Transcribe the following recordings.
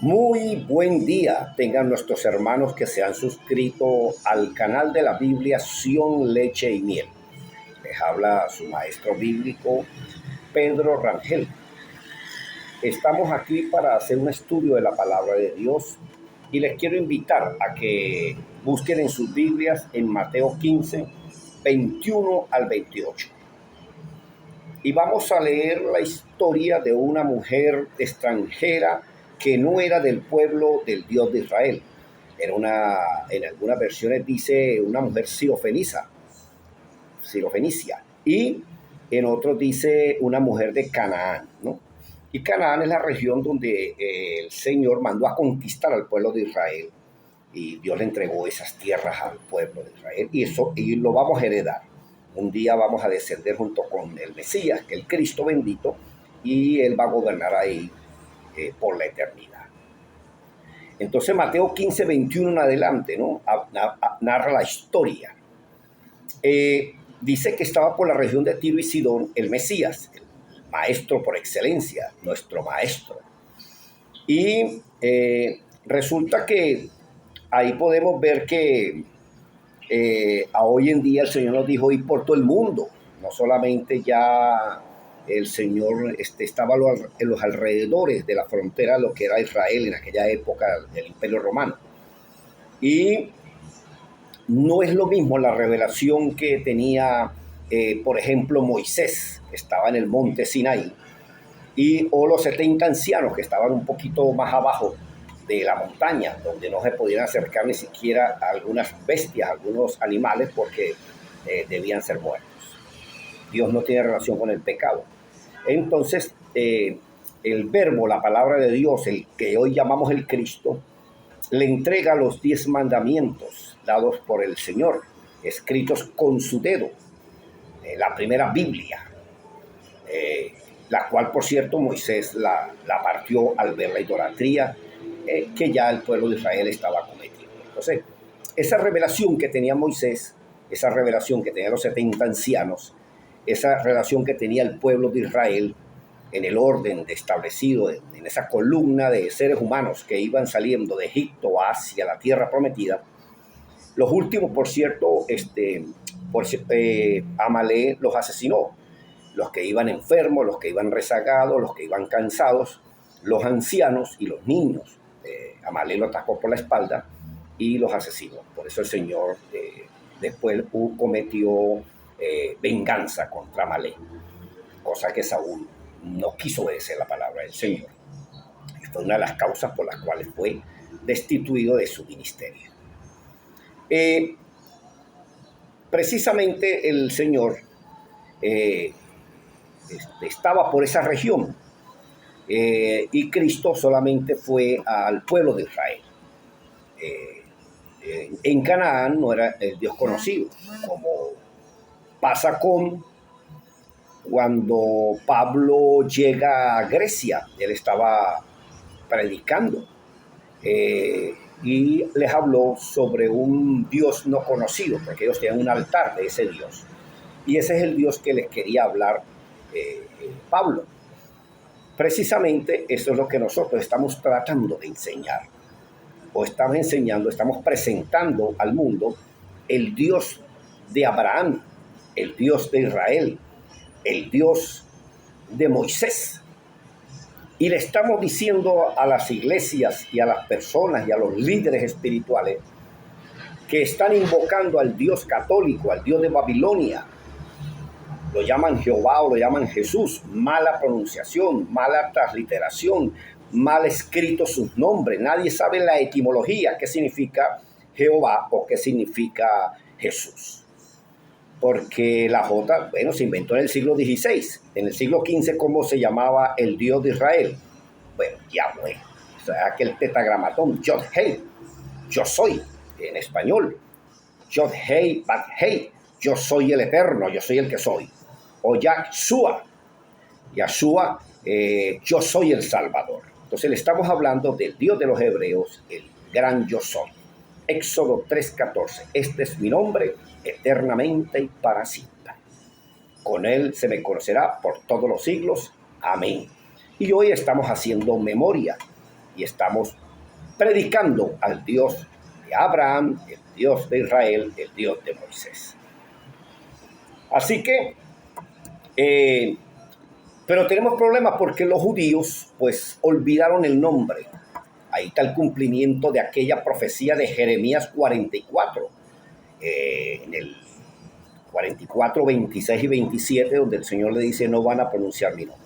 Muy buen día tengan nuestros hermanos que se han suscrito al canal de la Biblia Sion, Leche y Miel. Les habla su maestro bíblico Pedro Rangel. Estamos aquí para hacer un estudio de la palabra de Dios y les quiero invitar a que busquen en sus Biblias en Mateo 15, 21 al 28. Y vamos a leer la historia de una mujer extranjera que no era del pueblo del Dios de Israel. En algunas versiones dice una mujer sirofenicia, y en otros dice una mujer de Canaán, ¿no? Y Canaán es la región donde el Señor mandó a conquistar al pueblo de Israel, y Dios le entregó esas tierras al pueblo de Israel, y lo vamos a heredar. Un día vamos a descender junto con el Mesías, que es el Cristo bendito, y Él va a gobernar ahí por la eternidad. Entonces Mateo 15, 21 en adelante, ¿no? Narra la historia. Dice que estaba por la región de Tiro y Sidón el Mesías, el maestro por excelencia, nuestro maestro. Y resulta que ahí podemos ver que a hoy en día el Señor nos dijo ir por todo el mundo. No solamente ya el Señor estaba en los alrededores de la frontera, lo que era Israel en aquella época del Imperio Romano. Y no es lo mismo la revelación que tenía, por ejemplo, Moisés, que estaba en el monte Sinaí, o los 70 ancianos que estaban un poquito más abajo de la montaña, donde no se podían acercar ni siquiera a algunas bestias, a algunos animales, porque debían ser muertos. Dios no tiene relación con el pecado. Entonces, el verbo, la palabra de Dios, el que hoy llamamos el Cristo, le entrega los 10 mandamientos dados por el Señor, escritos con su dedo, la primera Biblia, la cual, por cierto, Moisés la partió al ver la idolatría que ya el pueblo de Israel estaba cometiendo. Entonces, esa revelación que tenía Moisés, esa revelación que tenían los 70 ancianos, esa relación que tenía el pueblo de Israel en el orden establecido, en esa columna de seres humanos que iban saliendo de Egipto hacia la tierra prometida. Los últimos, por cierto, Amalek los asesinó. Los que iban enfermos, los que iban rezagados, los que iban cansados, los ancianos y los niños. Amalek los atacó por la espalda y los asesinó. Por eso el Señor después cometió venganza contra Amalek, cosa que Saúl no quiso obedecer la palabra del Señor. Y fue una de las causas por las cuales fue destituido de su ministerio. Precisamente el Señor estaba por esa región, y Cristo solamente fue al pueblo de Israel. En Canaán no era el Dios conocido, como pasa cuando Pablo llega a Grecia. Él estaba predicando y les habló sobre un Dios no conocido, porque ellos tenían un altar de ese Dios, y ese es el Dios que les quería hablar Pablo. Precisamente eso es lo que nosotros estamos tratando de enseñar, o estamos enseñando, estamos presentando al mundo el Dios de Abraham, el Dios de Israel, el Dios de Moisés. Y le estamos diciendo a las iglesias y a las personas y a los líderes espirituales que están invocando al Dios católico, al Dios de Babilonia, lo llaman Jehová o lo llaman Jesús, mala pronunciación, mala transliteración, mal escrito sus nombres. Nadie sabe la etimología, qué significa Jehová o qué significa Jesús. Porque la J, se inventó en el siglo XVI. En el siglo XV, ¿cómo se llamaba el Dios de Israel? Bueno, Yahweh. O sea, aquel tetragramatón, Yod-Hei, yo soy, en español. Yod-Hei, Bat-Hei, yo soy el eterno, yo soy el que soy. O Yahshua, yo soy el Salvador. Entonces le estamos hablando del Dios de los hebreos, el gran yo soy. Éxodo 3:14, este es mi nombre eternamente y para siempre. Con él se me conocerá por todos los siglos. Amén. Y hoy estamos haciendo memoria y estamos predicando al Dios de Abraham, el Dios de Israel, el Dios de Moisés. Así que, pero tenemos problemas porque los judíos pues olvidaron el nombre. Ahí está el cumplimiento de aquella profecía de Jeremías 44, en el 44, 26 y 27, donde el Señor le dice, no van a pronunciar mi nombre.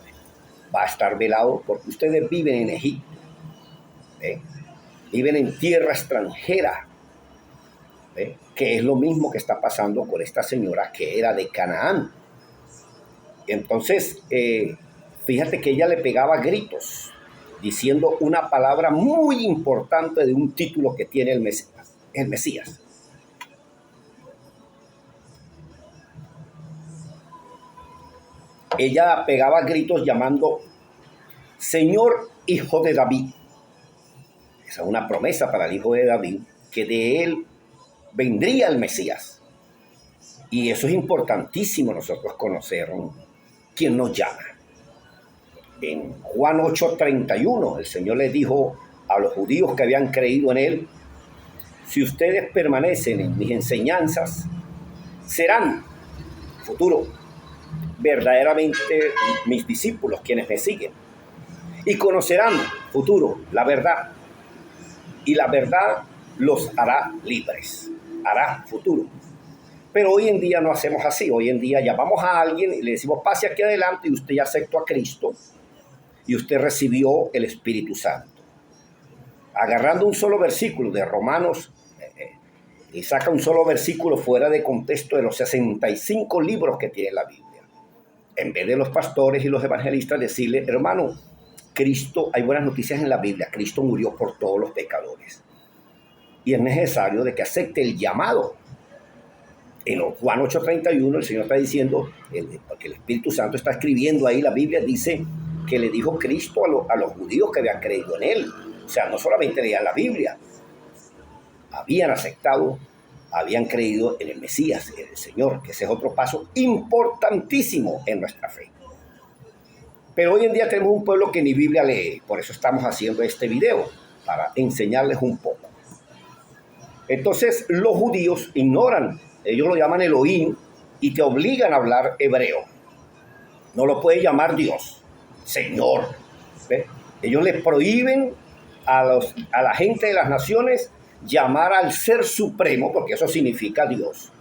Va a estar velado porque ustedes viven en Egipto, viven en tierra extranjera, que es lo mismo que está pasando con esta señora que era de Canaán. Entonces, fíjate que ella le pegaba gritos, diciendo una palabra muy importante de un título que tiene el Mesías. Ella pegaba gritos llamando Señor, hijo de David. Esa es una promesa para el hijo de David, que de él vendría el Mesías. Y eso es importantísimo nosotros conocer quién nos llama. En Juan 8:31, el Señor les dijo a los judíos que habían creído en él, si ustedes permanecen en mis enseñanzas, serán, futuro, verdaderamente mis discípulos, quienes me siguen, y conocerán, futuro, la verdad, y la verdad los hará libres, hará, futuro. Pero hoy en día no hacemos así. Hoy en día llamamos a alguien y le decimos, pase aquí adelante y usted ya aceptó a Cristo y usted recibió el Espíritu Santo. Agarrando un solo versículo de Romanos, y saca un solo versículo fuera de contexto de los 65 libros que tiene la Biblia. En vez de los pastores y los evangelistas decirle, hermano, Cristo, hay buenas noticias en la Biblia, Cristo murió por todos los pecadores. Y es necesario de que acepte el llamado. En Juan 8:31 el Señor está diciendo, porque el Espíritu Santo está escribiendo ahí, la Biblia dice que le dijo Cristo a los judíos que habían creído en él. O sea, no solamente leían la Biblia, habían aceptado, habían creído en el Mesías, en el Señor, que ese es otro paso importantísimo en nuestra fe. Pero hoy en día tenemos un pueblo que ni Biblia lee, por eso estamos haciendo este video, para enseñarles un poco. Entonces, los judíos ignoran, ellos lo llaman Elohim, y te obligan a hablar hebreo. No lo puedes llamar Dios, Señor. ¿Ve? Ellos les prohíben a la gente de las naciones llamar al Ser Supremo, porque eso significa Dios,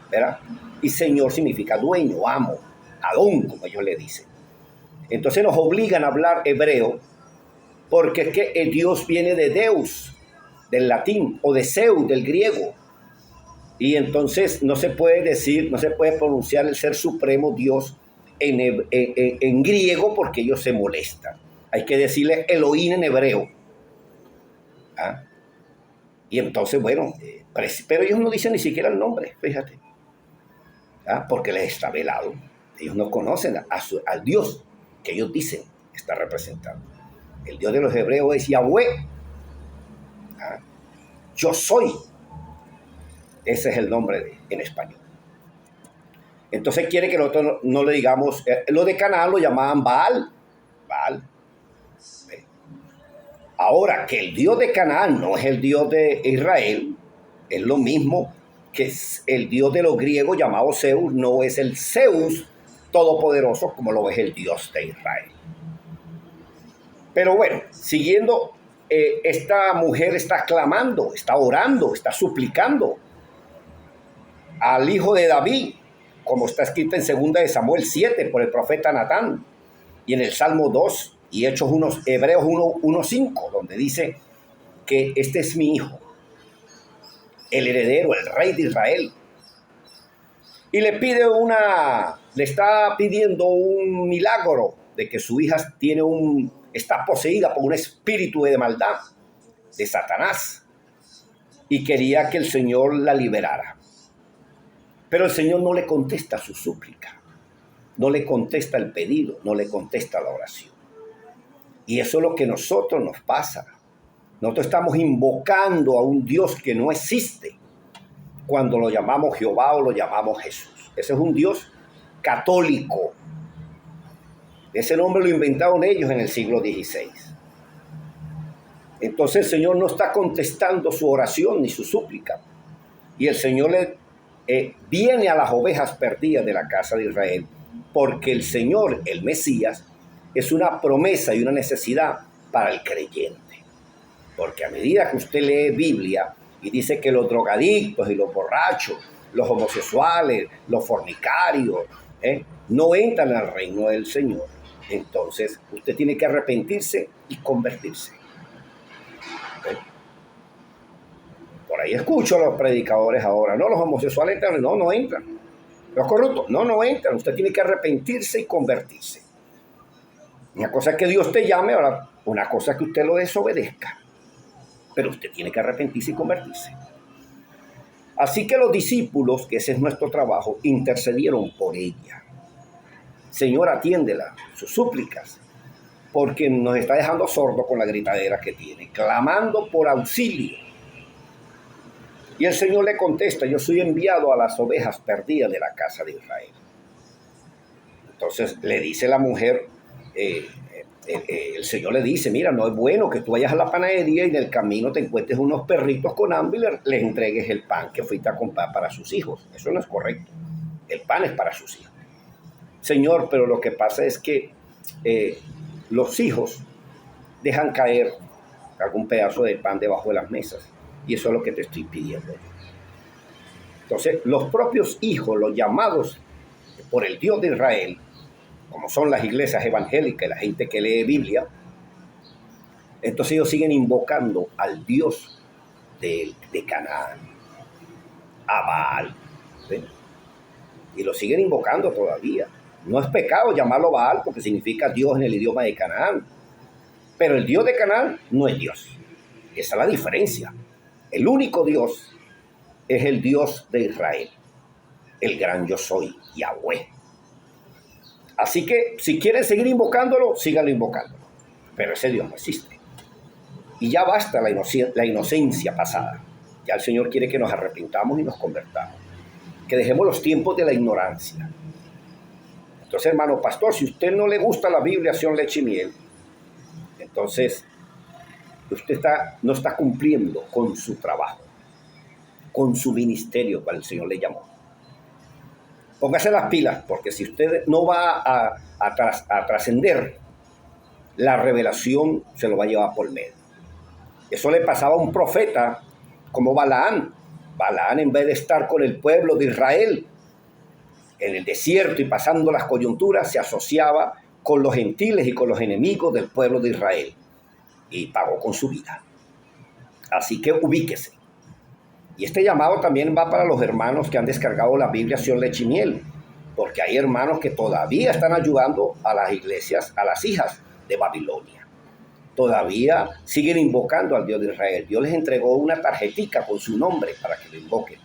¿verdad? Y Señor significa dueño, amo, Adón, como ellos le dicen. Entonces nos obligan a hablar hebreo, porque es que el Dios viene de Deus, del latín, o de Zeus, del griego. Y entonces no se puede decir, no se puede pronunciar el Ser Supremo Dios en griego, porque ellos se molestan. Hay que decirle Elohim en hebreo. ¿Ah? Y entonces, bueno, pero ellos no dicen ni siquiera el nombre, fíjate. ¿Ah? Porque les está velado. Ellos no conocen al Dios que ellos dicen está representando. El Dios de los hebreos es Yahweh. ¿Ah? Yo soy. Ese es el nombre en español. Entonces quiere que nosotros no le digamos, lo de Canaán lo llamaban Baal. Baal. Ahora, que el Dios de Canaán no es el Dios de Israel, es lo mismo que el Dios de los griegos llamado Zeus, no es el Zeus todopoderoso como lo es el Dios de Israel. Pero bueno, siguiendo, esta mujer está clamando, está orando, está suplicando al hijo de David, como está escrito en 2 de Samuel 7 por el profeta Natán, y en el Salmo 2 y Hebreos 1:5, donde dice que este es mi hijo, el heredero, el rey de Israel. Y le está pidiendo un milagro de que su hija está poseída por un espíritu de maldad, de Satanás, y quería que el Señor la liberara. Pero el Señor no le contesta su súplica, no le contesta el pedido, no le contesta la oración. Y eso es lo que a nosotros nos pasa. Nosotros estamos invocando a un Dios que no existe cuando lo llamamos Jehová o lo llamamos Jesús. Ese es un Dios católico. Ese nombre lo inventaron ellos en el siglo XVI. Entonces el Señor no está contestando su oración ni su súplica. Y el Señor viene a las ovejas perdidas de la casa de Israel, porque el Señor, el Mesías, es una promesa y una necesidad para el creyente. Porque a medida que usted lee Biblia y dice que los drogadictos y los borrachos, los homosexuales, los fornicarios, no entran al reino del Señor, entonces usted tiene que arrepentirse y convertirse. Por ahí escucho a los predicadores ahora, no, los homosexuales entran, no entran. Los corruptos, no entran. Usted tiene que arrepentirse y convertirse. Una cosa es que Dios te llame, ahora una cosa es que usted lo desobedezca. Pero usted tiene que arrepentirse y convertirse. Así que los discípulos, que ese es nuestro trabajo, intercedieron por ella. Señor, atiéndela, sus súplicas, porque nos está dejando sordos con la gritadera que tiene, clamando por auxilio. Y el Señor le contesta, yo soy enviado a las ovejas perdidas de la casa de Israel. Entonces le dice la mujer, el Señor le dice, mira, no es bueno que tú vayas a la panadería y en el camino te encuentres unos perritos con hambre y les entregues el pan que fuiste a comprar para sus hijos. Eso no es correcto. El pan es para sus hijos. Señor, pero lo que pasa es que los hijos dejan caer algún pedazo de pan debajo de las mesas. Y eso es lo que te estoy pidiendo. Entonces, los propios hijos, los llamados por el Dios de Israel, como son las iglesias evangélicas y la gente que lee Biblia, entonces ellos siguen invocando al Dios de Canaán, a Baal, ¿sí? Y lo siguen invocando todavía. No es pecado llamarlo Baal porque significa Dios en el idioma de Canaán, pero el Dios de Canaán no es Dios. Esa es la diferencia. El único Dios es el Dios de Israel, el gran yo soy, Yahweh. Así que si quieren seguir invocándolo, síganlo invocando. Pero ese Dios no existe. Y ya basta la inocencia pasada. Ya el Señor quiere que nos arrepintamos y nos convertamos. Que dejemos los tiempos de la ignorancia. Entonces, hermano pastor, si a usted no le gusta la Biblia, son leche y miel, entonces usted no está cumpliendo con su trabajo, con su ministerio para el Señor le llamó. Póngase las pilas, porque si usted no va a trascender, la revelación se lo va a llevar por medio. Eso le pasaba a un profeta como Balaán. Balaán, en vez de estar con el pueblo de Israel en el desierto y pasando las coyunturas, se asociaba con los gentiles y con los enemigos del pueblo de Israel. Y pagó con su vida. Así que ubíquese. Y este llamado también va para los hermanos que han descargado la Biblia Sion Leche y Miel, porque hay hermanos que todavía están ayudando a las iglesias, a las hijas de Babilonia. Todavía siguen invocando al Dios de Israel. Dios les entregó una tarjetica con su nombre para que lo invoquen.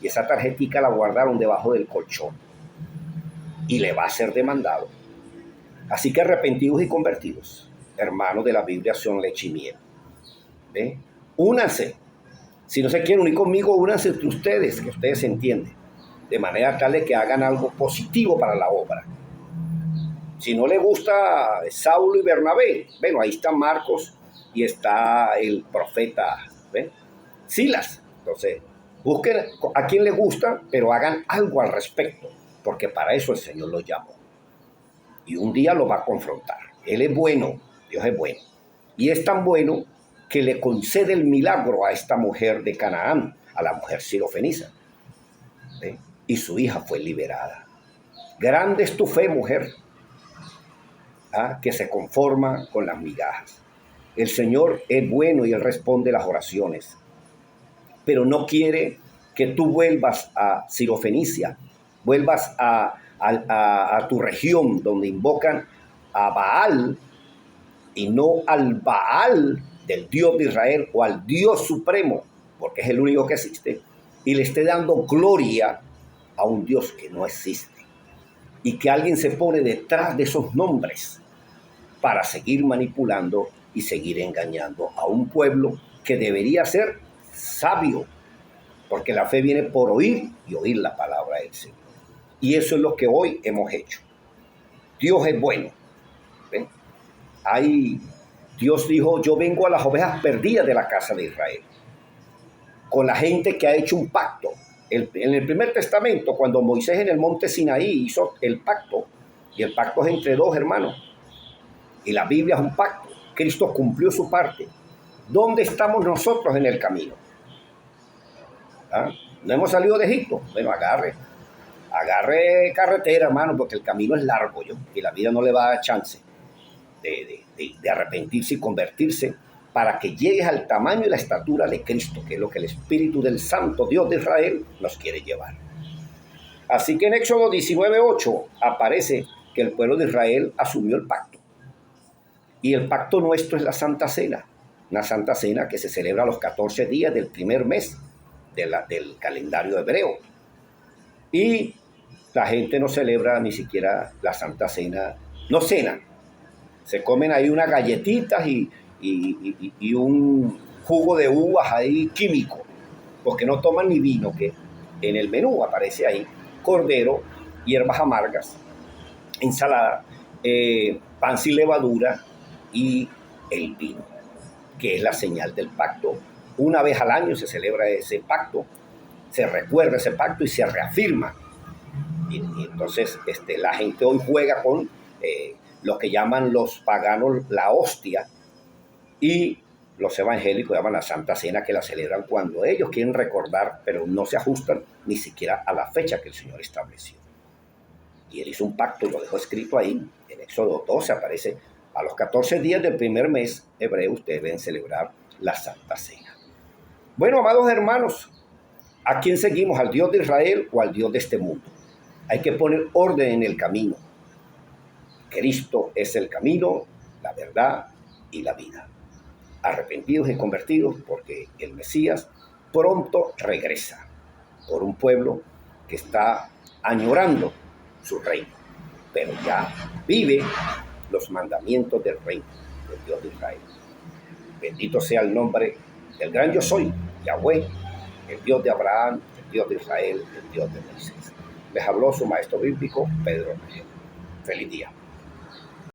Y esa tarjetica la guardaron debajo del colchón. Y le va a ser demandado. Así que arrepentidos y convertidos, hermanos de la Biblia Sion Leche y Miel, ¿ve? Únanse. Si no se quieren unir conmigo, únanse entre ustedes, que ustedes se entienden, de manera tal de que hagan algo positivo para la obra. Si no le gusta Saulo y Bernabé, bueno, ahí está Marcos y está el profeta, ¿ve? Silas. Entonces, busquen a quien le gusta, pero hagan algo al respecto, porque para eso el Señor los llamó. Y un día lo va a confrontar. Él es bueno, Dios es bueno. Y es tan bueno que le concede el milagro a esta mujer de Canaán, a la mujer sirofenisa. ¿Sí? Y su hija fue liberada. Grande es tu fe, mujer, que se conforma con las migajas. El Señor es bueno y Él responde las oraciones. Pero no quiere que tú vuelvas a Sirofenicia, vuelvas a tu región donde invocan a Baal y no al Baal del Dios de Israel o al Dios supremo, porque es el único que existe, y le esté dando gloria a un Dios que no existe, y que alguien se pone detrás de esos nombres para seguir manipulando y seguir engañando a un pueblo que debería ser sabio, porque la fe viene por oír y oír la palabra del Señor. Y eso es lo que hoy hemos hecho. Dios es bueno. ¿Ven? Hay Dios dijo, yo vengo a las ovejas perdidas de la casa de Israel, con la gente que ha hecho un pacto. En el primer testamento, cuando Moisés en el monte Sinaí hizo el pacto, y el pacto es entre dos hermanos, y la Biblia es un pacto, Cristo cumplió su parte. ¿Dónde estamos nosotros en el camino? ¿Ah? ¿No hemos salido de Egipto? Bueno, agarre carretera, hermano, porque el camino es largo, y la vida no le va a dar chance de arrepentirse y convertirse para que llegues al tamaño y la estatura de Cristo, que es lo que el Espíritu del Santo Dios de Israel nos quiere llevar. Así que en Éxodo 19:8 aparece que el pueblo de Israel asumió el pacto. Y el pacto nuestro es la Santa Cena, una Santa Cena que se celebra los 14 días del primer mes del calendario hebreo. Y la gente no celebra ni siquiera la Santa Cena, no cenan. Se comen ahí unas galletitas y un jugo de uvas ahí químico, porque no toman ni vino, que en el menú aparece ahí cordero, hierbas amargas, ensalada, pan sin levadura y el vino, que es la señal del pacto. Una vez al año se celebra ese pacto, se recuerda ese pacto y se reafirma. Y entonces la gente hoy juega con lo que llaman los paganos la hostia, y los evangélicos llaman la Santa Cena, que la celebran cuando ellos quieren recordar, pero no se ajustan ni siquiera a la fecha que el Señor estableció. Y Él hizo un pacto y lo dejó escrito ahí. En Éxodo 12 aparece, a los 14 días del primer mes hebreo ustedes deben celebrar la Santa Cena. Bueno, amados hermanos, ¿a quién seguimos? ¿Al Dios de Israel o al Dios de este mundo? Hay que poner orden en el camino. Cristo es el camino, la verdad y la vida. Arrepentidos y convertidos, porque el Mesías pronto regresa por un pueblo que está añorando su reino, pero ya vive los mandamientos del reino del Dios de Israel. Bendito sea el nombre del gran yo soy, Yahweh, el Dios de Abraham, el Dios de Israel, el Dios de Moisés. Les habló su maestro bíblico, Pedro Reyes. Feliz día.